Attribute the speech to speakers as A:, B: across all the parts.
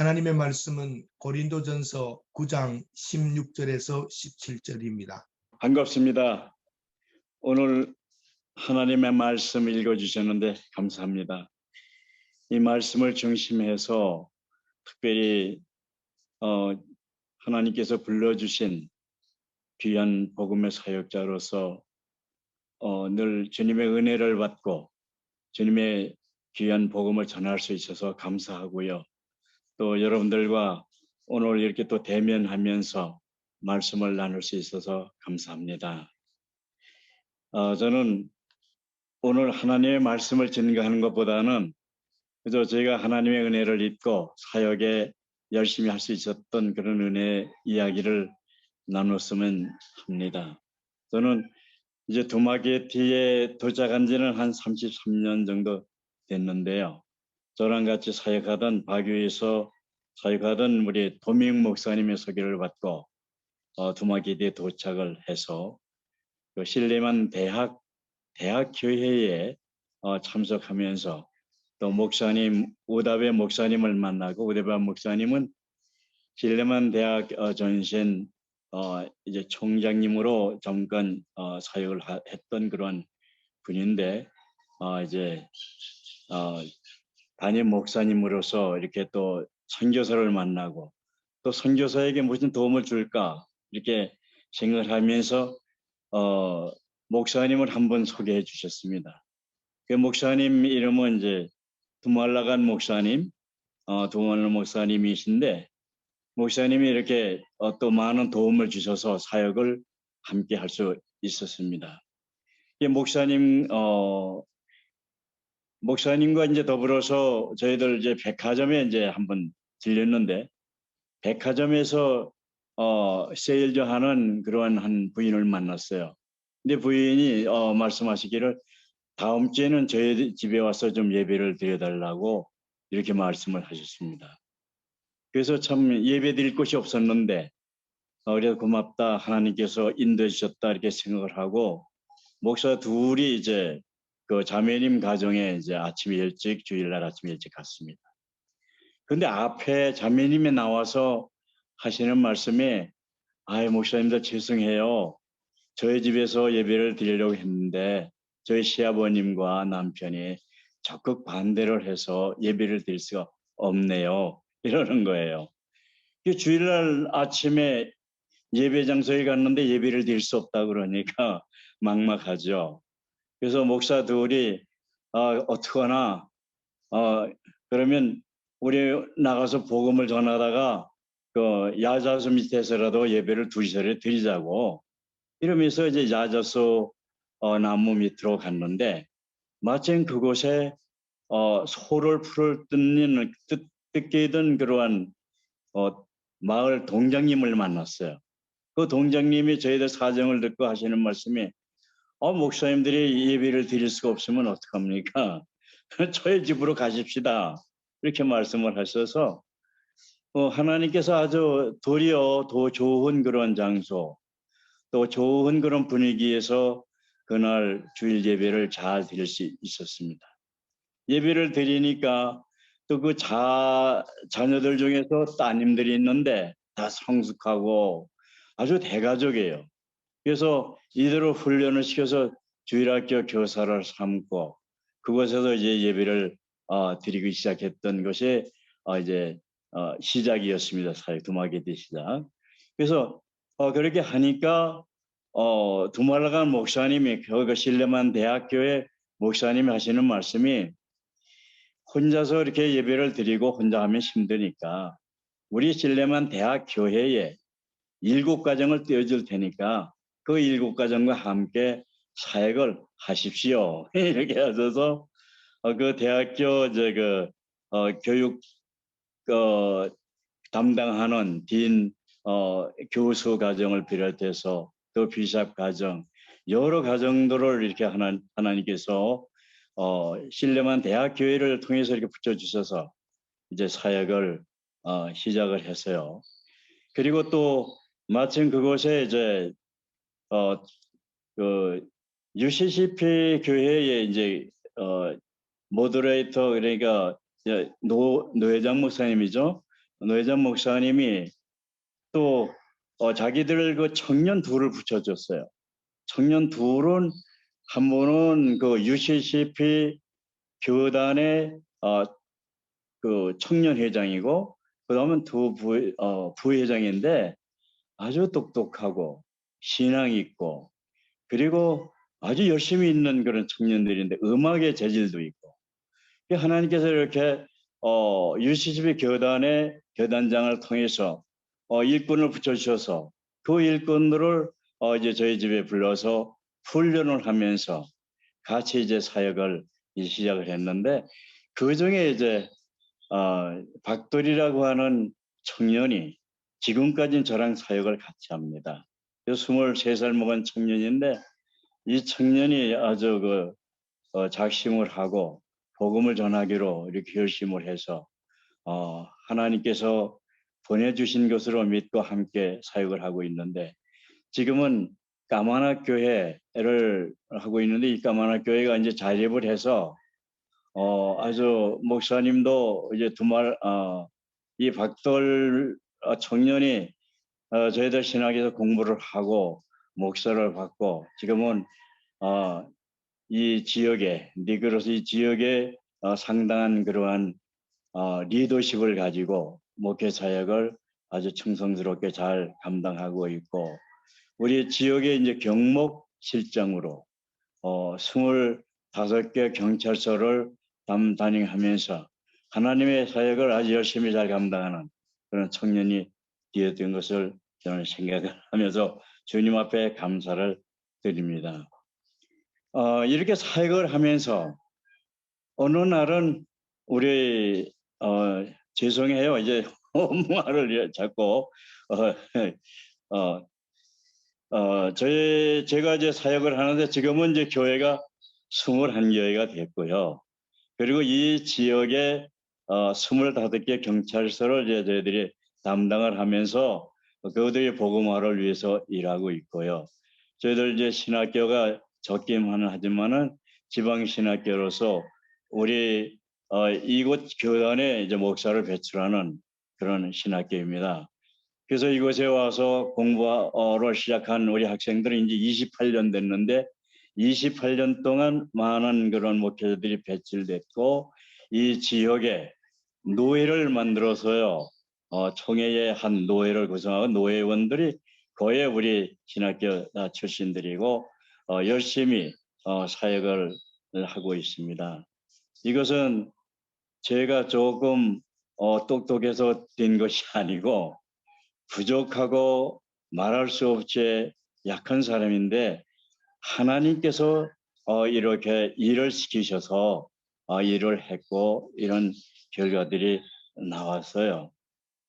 A: 하나님의 말씀은 고린도전서 9장 16절에서 17절입니다.
B: 반갑습니다. 오늘 하나님의 말씀 읽어주셨는데 감사합니다. 이 말씀을 중심해서 특별히 하나님께서 불러주신 귀한 복음의 사역자로서 늘 주님의 은혜를 받고 주님의 귀한 복음을 전할 수 있어서 감사하고요. 또 여러분들과 오늘 이렇게 또 대면하면서 말씀을 나눌 수 있어서 감사합니다. 저는 오늘 하나님의 말씀을 증거하는 것보다는 그저 제가 하나님의 은혜를 입고 사역에 열심히 할 수 있었던 그런 은혜 이야기를 나눴으면 합니다. 저는 이제 두마게티에 도착한 지는 한 33년 정도 됐는데요. 저랑 같이 사역하던 바교에서 사역하던 우리 도미응 목사님의 소개를 받고 두마게티에 도착을 해서 그 신레만 대학 교회에 참석하면서 또 목사님 우다베 목사님을 만나고 우다베 목사님은 신레만 대학 전신 이제 총장님으로 잠깐 사역을 했던 그런 분인데 이제 담임 목사님으로서 이렇게 또 선교사를 만나고 또 선교사에게 무슨 도움을 줄까 이렇게 생각을 하면서 목사님을 한번 소개해 주셨습니다. 그 목사님 이름은 이제 두말라간 목사님, 두말라 목사님이신데 목사님이 이렇게 또 많은 도움을 주셔서 사역을 함께 할 수 있었습니다. 이 목사님과 이제 더불어서 저희들 이제 백화점에 이제 한번 들렸는데 백화점에서 세일즈 하는 그러한 한 부인을 만났어요. 근데 부인이 말씀하시기를 다음 주에는 저희 집에 와서 좀 예배를 드려달라고 이렇게 말씀을 하셨습니다. 그래서 참 예배 드릴 곳이 없었는데 그래서 고맙다 하나님께서 인도해 주셨다 이렇게 생각을 하고 목사 둘이 이제 그 자매님 가정에 이제 아침 일찍 주일날 아침 일찍 갔습니다. 근데 앞에 자매님이 나와서 하시는 말씀에 목사님들 죄송해요. 저희 집에서 예배를 드리려고 했는데 저희 시아버님과 남편이 적극 반대를 해서 예배를 드릴 수가 없네요. 이러는 거예요. 주일날 아침에 예배 장소에 갔는데 예배를 드릴 수 없다 그러니까 막막하죠. 그래서 목사 둘이 어떡하나 그러면 우리 나가서 복음을 전하다가 그 야자수 밑에서라도 예배를 둘이서 드리자고 이러면서 이제 야자수 나무 밑으로 갔는데 마침 그곳에 소를 풀을 뜯기던 그러한 마을 동장님을 만났어요. 그 동장님이 저희들 사정을 듣고 하시는 말씀이 목사님들이 예배를 드릴 수가 없으면 어떡합니까? 저희 집으로 가십시다. 이렇게 말씀을 하셔서 하나님께서 아주 도리어 더 좋은 그런 장소 또 좋은 그런 분위기에서 그날 주일 예배를 잘 드릴 수 있었습니다. 예배를 드리니까 또 그 자녀들 중에서 따님들이 있는데 다 성숙하고 아주 대가족이에요. 그래서 이대로 훈련을 시켜서 주일학교 교사를 삼고 그곳에서 이제 예배를 드리기 시작했던 것이 이제 시작이었습니다. 사역 두마게티 시작. 그래서 그렇게 하니까 두말라간 목사님이 그 신레만 대학교의 목사님이 하시는 말씀이 혼자서 이렇게 예배를 드리고 혼자 하면 힘드니까 우리 신레만 대학 교회에 7가정을 떼어줄 테니까 그 7가정과 함께 사역을 하십시오. 이렇게 하셔서 그 대학교 교육 담당하는 딘 교수 가정을 비롯해서 또 비샵 가정 여러 가정들을 이렇게 하나님께서 신레만 대학 교회를 통해서 이렇게 붙여주셔서 이제 사역을 시작을 했어요. 그리고 또 마침 그곳에 이제 그 UCCP 교회에 이제 모더레이터 그러니까 노회장 목사님이죠. 노회찬 목사님이 또 자기들 그 청년 둘을 붙여줬어요. 청년 둘은 한 분은 그 UCCP 교단의 그 청년 회장이고, 그다음은 두 부회장인데 아주 똑똑하고 신앙 있고, 그리고 아주 열심히 있는 그런 청년들인데 음악의 재질도 있고, 하나님께서 이렇게 UCCB 교단의 교단장을 통해서 일꾼을 붙여주셔서 그 일꾼들을 이제 저희 집에 불러서 훈련을 하면서 같이 이제 사역을 시작을 했는데, 그 중에 이제 박돌이라고 하는 청년이 지금까지는 저랑 사역을 같이 합니다. 23살 먹은 청년인데, 이 청년이 아주 작심을 하고 복음을 전하기로 이렇게 결심을 해서 하나님께서 보내주신 것으로 믿고 함께 사역을 하고 있는데, 지금은 까마나 교회를 하고 있는데, 이 까마나 교회가 이제 자립을 해서 아주 목사님도 이제 이 박돌 청년이 저희들 신학에서 공부를 하고 목사를 받고, 지금은 이 지역에 니그로스 이 지역에 상당한 그러한 리더십을 가지고 목회 사역을 아주 충성스럽게 잘 감당하고 있고, 우리 지역의 이제 경목 실장으로 25개 경찰서를 담당하면서 하나님의 사역을 아주 열심히 잘 감당하는 그런 청년이 되었던 것을 저는 생각을 하면서 주님 앞에 감사를 드립니다. 이렇게 사역을 하면서 어느 날은 우리 죄송해요, 이제 말을 자꾸 제가 이제 사역을 하는데, 지금은 이제 교회가 21교회가 됐고요. 그리고 이 지역에 25개 경찰서를 이제 저희들이 담당을 하면서 그들의 복음화를 위해서 일하고 있고요. 저희들 이제 신학교가 적기만 하지만은 지방 신학교로서 우리 이곳 교단에 이제 목사를 배출하는 그런 신학교입니다. 그래서 이곳에 와서 공부를 시작한 우리 학생들은 이제 28년 됐는데, 28년 동안 많은 그런 목회자들이 배출됐고, 이 지역에 노회를 만들어서요, 총회의 한 노회를 구성하고 노회원들이 거의 우리 신학교 출신들이고 열심히 사역을 하고 있습니다. 이것은 제가 조금 똑똑해서 된 것이 아니고, 부족하고 말할 수 없이 약한 사람인데, 하나님께서 이렇게 일을 시키셔서 일을 했고 이런 결과들이 나왔어요.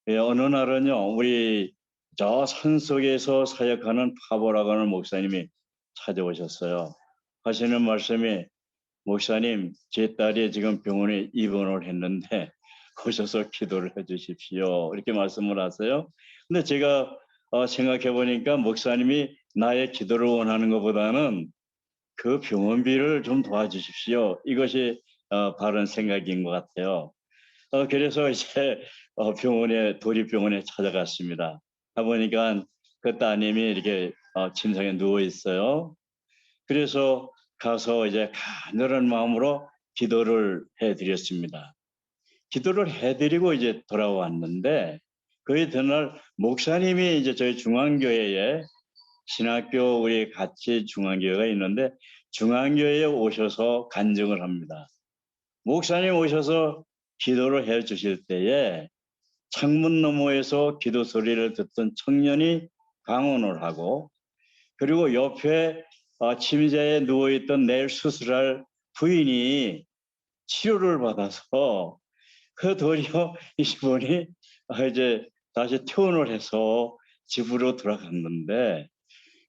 B: 어느 날은요, 우리 저 산속에서 사역하는 파보라고 하는 목사님이 찾아오셨어요. 하시는 말씀이, 목사님, 제 딸이 지금 병원에 입원을 했는데 오셔서 기도를 해 주십시오, 이렇게 말씀을 하세요. 근데 제가 생각해 보니까 목사님이 나의 기도를 원하는 것보다는 그 병원비를 좀 도와주십시오, 이것이 바른 생각인 것 같아요. 그래서 이제 도립병원에 찾아갔습니다. 가보니까 그 따님이 이렇게 침상에 누워 있어요. 그래서 가서 이제 간절한 마음으로 기도를 해드렸습니다. 기도를 해드리고 이제 돌아왔는데, 그 이튿날 목사님이 이제 저희 중앙교회에 신학교 우리 같이 중앙교회가 있는데, 중앙교회에 오셔서 간증을 합니다. 목사님 오셔서 기도를 해 주실 때에 창문 너머에서 기도 소리를 듣던 청년이 강언을 하고, 그리고 옆에 침대에 누워있던 내일 수술할 부인이 치료를 받아서 그 도리어 이분이 이제 다시 퇴원을 해서 집으로 돌아갔는데,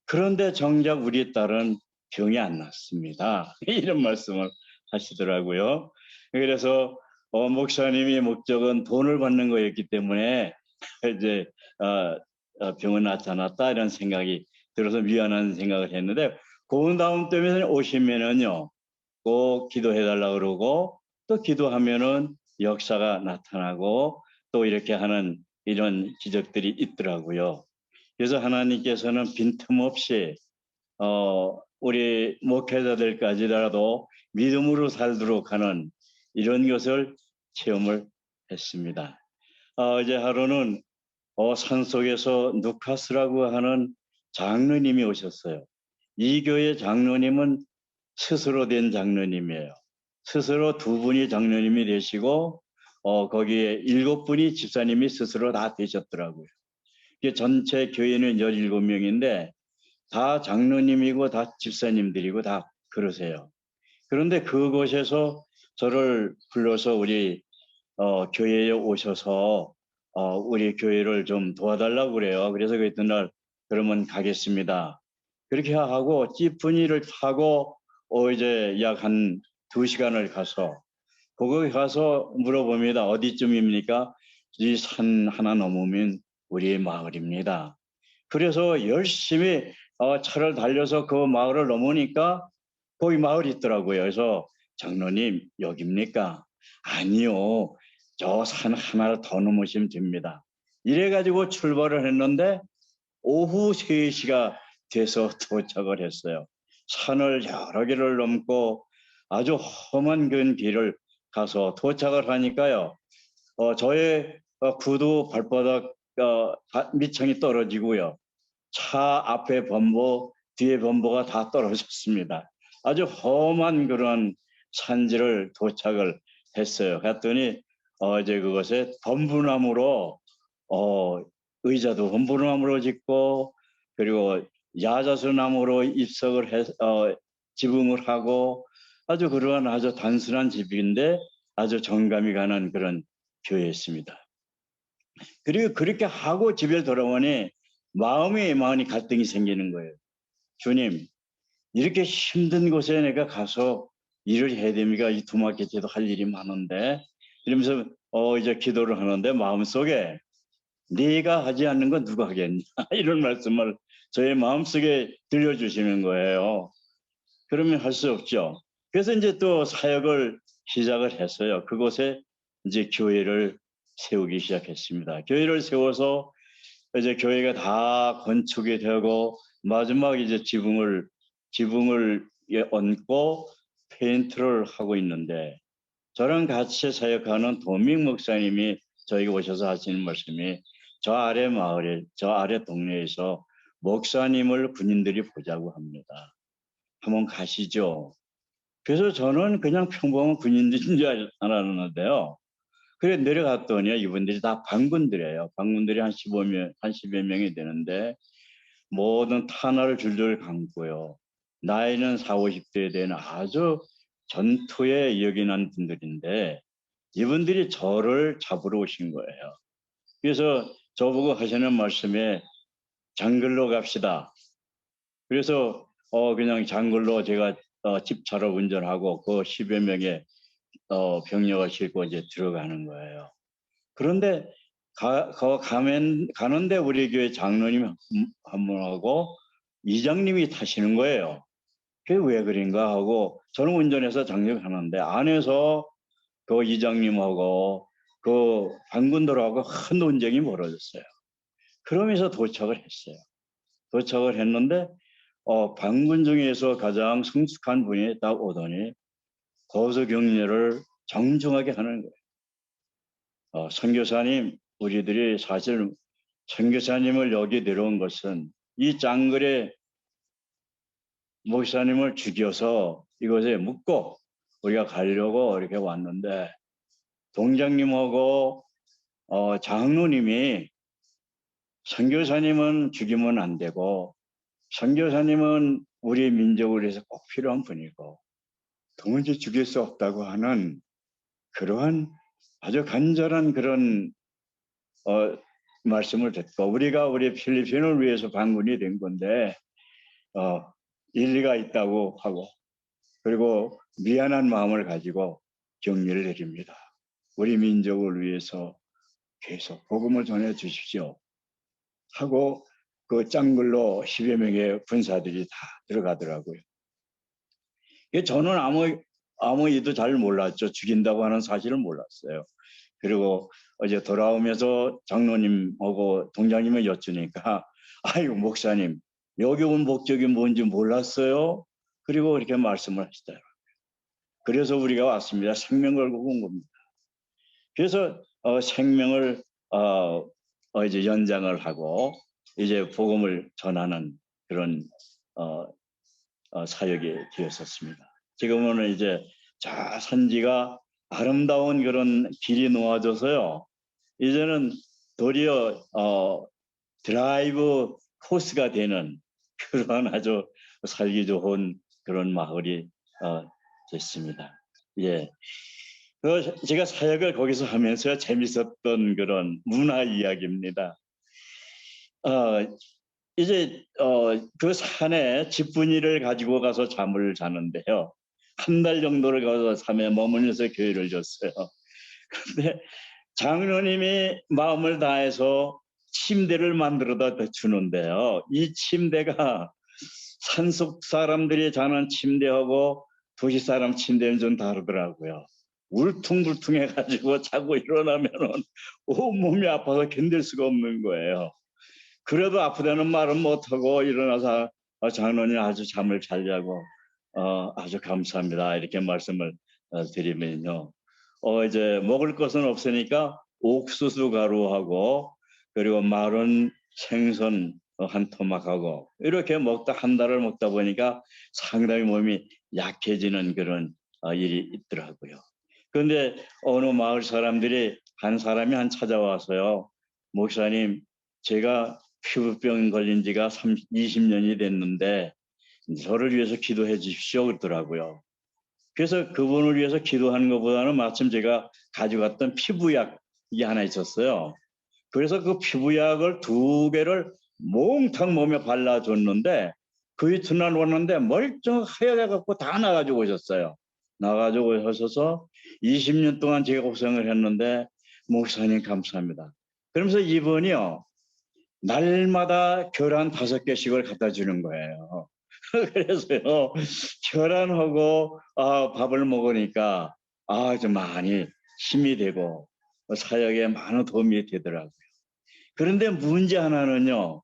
B: 그런데 정작 우리 딸은 병이 안 났습니다. 이런 말씀을 하시더라고요. 그래서 목사님의 목적은 돈을 받는 거였기 때문에 이제 병은 나타났다, 이런 생각이 들어서 미안한 생각을 했는데, 그 다음 때문에 오시면은요, 꼭 기도해달라 그러고, 또 기도하면은 역사가 나타나고 또 이렇게 하는 이런 기적들이 있더라고요. 그래서 하나님께서는 빈틈없이 우리 목회자들까지라도 믿음으로 살도록 하는 이런 것을 체험을 했습니다. 어제 하루는 산속에서 누카스라고 하는 장로님이 오셨어요. 이 교회 장로님은 스스로 된 장로님이에요. 스스로 두 분이 장로님이 되시고 거기에 7분이 집사님이 스스로 다 되셨더라고요. 전체 교회는 17명인데 다 장로님이고 다 집사님들이고 다 그러세요. 그런데 그곳에서 저를 불러서 우리 교회에 오셔서 우리 교회를 좀 도와달라고 그래요. 그래서 그 이튿날 그러면 가겠습니다. 그렇게 하고 찌푸니를 타고 이제 약 한 2시간을 가서 거기 가서 물어봅니다. 어디쯤입니까? 이 산 하나 넘으면 우리 마을입니다. 그래서 열심히 차를 달려서 그 마을을 넘으니까 거기 마을이 있더라고요. 그래서 장로님 여기입니까? 아니요. 저 산 하나를 더 넘으시면 됩니다. 이래가지고 출발을 했는데 오후 3시가 돼서 도착을 했어요. 산을 여러 개를 넘고 아주 험한 그 길을 가서 도착을 하니까요. 저의 구두 발바닥 밑창이 떨어지고요. 차 앞에 범보, 뒤에 범보가 다 떨어졌습니다. 아주 험한 그런 산지를 도착을 했어요. 갔더니 이제 그것에 범부나무로 의자도 범부나무로 짓고 그리고 야자수나무로 입석을 해 지붕을 하고 아주 그러한 아주 단순한 집인데 아주 정감이 가는 그런 교회였습니다. 그리고 그렇게 하고 집에 돌아오니 마음이 갈등이 생기는 거예요. 주님, 이렇게 힘든 곳에 내가 가서 일을 해야 됩니까? 이 두마켓에도 할 일이 많은데 이러면서 이제 기도를 하는데 마음속에 네가 하지 않는 건 누가 하겠냐 이런 말씀을 저의 마음속에 들려주시는 거예요. 그러면 할 수 없죠. 그래서 이제 또 사역을 시작을 했어요. 그곳에 이제 교회를 세우기 시작했습니다. 교회를 세워서 이제 교회가 다 건축이 되고 마지막 이제 지붕을 얹고 페인트를 하고 있는데 저랑 같이 사역하는 도민 목사님이 저에게 오셔서 하시는 말씀이 저 아래 마을에 저 아래 동네에서 목사님을 군인들이 보자고 합니다. 한번 가시죠. 그래서 저는 그냥 평범한 군인들인 줄 알았는데요. 그래 내려갔더니 이분들이 다 반군들이에요. 반군들이 한 15명, 한 10여 명이 되는데 모든 탄화를 줄줄 감고요. 나이는 40, 50대에 되는 아주 전투에 여긴한 분들인데 이분들이 저를 잡으러 오신 거예요. 그래서 저보고 하시는 말씀에 장글로 갑시다. 그래서 그냥 장글로 제가 집차로 운전하고 그 10여 명의 병력을 싣고 이제 들어가는 거예요. 그런데 가는데 우리 교회 장로님 한 분하고 이장님이 타시는 거예요. 그게 왜 그런가 하고 저는 운전해서 장력하는데 안에서 그 이장님하고 그 반군들하고 큰 논쟁이 벌어졌어요. 그러면서 도착을 했어요. 도착을 했는데 반군 중에서 가장 성숙한 분이 딱 오더니 고소 격려를 정중하게 하는 거예요. 선교사님, 우리들이 사실 선교사님을 여기 내려온 것은 이 짱글에 목사님을 죽여서 이곳에 묻고 우리가 가려고 이렇게 왔는데 동장님하고 장로님이 선교사님은 죽이면 안 되고 선교사님은 우리 민족을 위해서 꼭 필요한 분이고 도무지 죽일 수 없다고 하는 그러한 아주 간절한 그런 말씀을 듣고 우리가 우리 필리핀을 위해서 반군이 된 건데 일리가 있다고 하고 그리고 미안한 마음을 가지고 격려를 드립니다. 우리 민족을 위해서 계속 복음을 전해 주십시오. 하고 그 짱글로 10여 명의 군사들이 다 들어가더라고요. 저는 아무 이도 잘 몰랐죠. 죽인다고 하는 사실을 몰랐어요. 그리고 이제 돌아오면서 장로님하고 동장님을 여쭈니까 아이고 목사님 여기 온 목적이 뭔지 몰랐어요. 그리고 이렇게 말씀을 하시더라고요. 그래서 우리가 왔습니다. 생명 걸고 온 겁니다. 그래서 생명을 이제 연장을 하고 이제 복음을 전하는 그런 사역이 되었었습니다. 지금은 이제 저 산지가 아름다운 그런 길이 놓아져서요. 이제는 도리어 드라이브 코스가 되는 그런 아주 살기 좋은 그런 마을이 됐습니다. 예. 제가 사역을 거기서 하면서 재밌었던 그런 문화 이야기입니다. 이제 그 산에 집분이를 가지고 가서 잠을 자는데요. 한 달 정도를 가서 산에 머물면서 교회를 줬어요. 그런데 장로님이 마음을 다해서 침대를 만들어다 주는데요. 이 침대가 산속 사람들이 자는 침대하고 도시 사람 침대는 좀 다르더라고요. 울퉁불퉁해가지고 자고 일어나면은 온몸이 아파서 견딜 수가 없는 거예요. 그래도 아프다는 말은 못하고 일어나서 장로님 아주 잠을 잘 자고 아주 감사합니다 이렇게 말씀을 드리면요. 이제 먹을 것은 없으니까 옥수수 가루하고 그리고 마른 생선 한 토막하고 이렇게 먹다 한 달을 먹다 보니까 상당히 몸이 약해지는 그런 일이 있더라고요. 그런데 어느 마을 사람들이 한 사람이 찾아와서요. 목사님 제가 피부병 걸린 지가 20년이 됐는데 저를 위해서 기도해 주십시오 그러더라고요. 그래서 그분을 위해서 기도하는 것보다는 마침 제가 가져갔던 피부약이 하나 있었어요. 그래서 그 피부약을 2개를 몽탕 몸에 발라줬는데 그 이튿날 왔는데 멀쩡하게 갖고 다 나가지고 오셨어요. 나가지고 오셔서 20년 동안 제가 고생을 했는데 목사님 감사합니다. 그러면서 이분이요. 날마다 계란 5개씩을 갖다 주는 거예요. 그래서요, 계란하고 밥을 먹으니까 좀 많이 힘이 되고 사역에 많은 도움이 되더라고요. 그런데 문제 하나는요,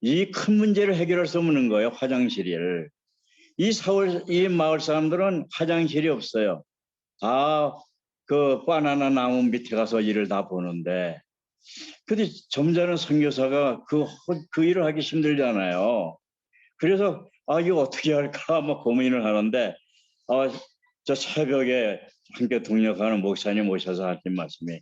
B: 이 큰 문제를 해결할 수 없는 거예요, 화장실을. 이 마을 사람들은 화장실이 없어요. 그 바나나 나무 밑에 가서 일을 다 보는데, 근데 점잖은 선교사가 그 일을 하기 힘들잖아요. 그래서 이거 어떻게 할까 뭐 고민을 하는데 저 새벽에 함께 동력하는 목사님 오셔서 하신 말씀이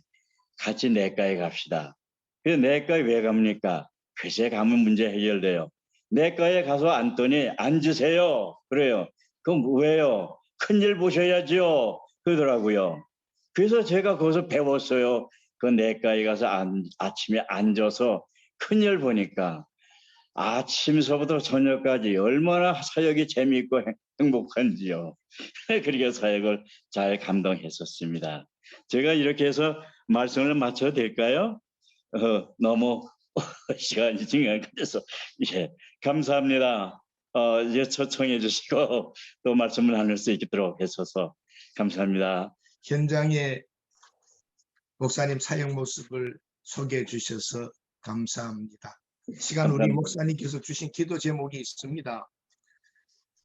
B: 같이 내과에 갑시다. 그래서 내과에 왜 갑니까? 글쎄 가면 문제 해결돼요. 내과에 가서 앉더니 앉으세요. 그래요. 그럼 왜요? 큰일 보셔야죠. 그러더라고요. 그래서 제가 거기서 배웠어요. 그 내과에 가서 아침에 앉아서 큰일 보니까 아침서부터 저녁까지 얼마나 사역이 재미있고 행복한지요. 그렇게 사역을 잘 감당했었습니다. 제가 이렇게 해서 말씀을 마쳐도 될까요? 너무 시간이 지나가서 예, 감사합니다. 이제 초청해 주시고 또 말씀을 나눌 수 있도록 해주셔서 감사합니다.
A: 현장의 목사님 사역 모습을 소개해 주셔서 감사합니다. 시간 우리
B: 감사합니다.
A: 목사님께서 주신 기도 제목이 있습니다.